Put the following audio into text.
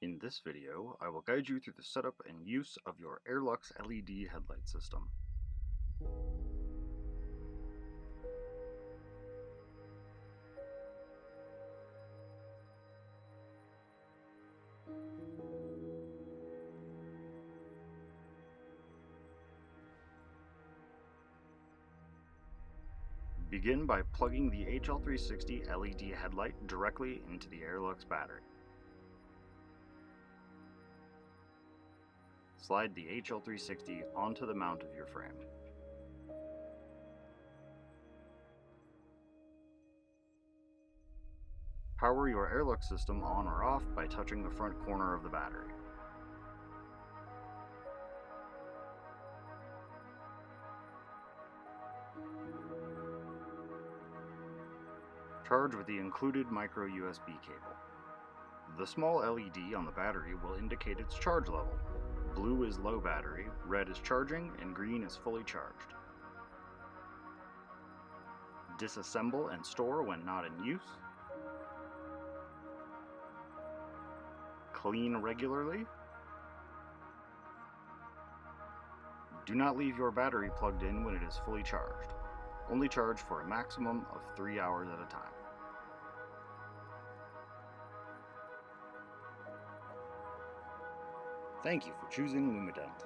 In this video, I will guide you through the setup and use of your airLUX LED headlight system. Begin by plugging the HL360 LED headlight directly into the airLUX battery. Slide the HL360 onto the mount of your frame. Power your airLUX system on or off by touching the front corner of the battery. Charge with the included micro USB cable. The small LED on the battery will indicate its charge level. Blue is low battery, red is charging, and green is fully charged. Disassemble and store when not in use. Clean regularly. Do not leave your battery plugged in when it is fully charged. Only charge for a maximum of 3 hours at a time. Thank you for choosing Lumident.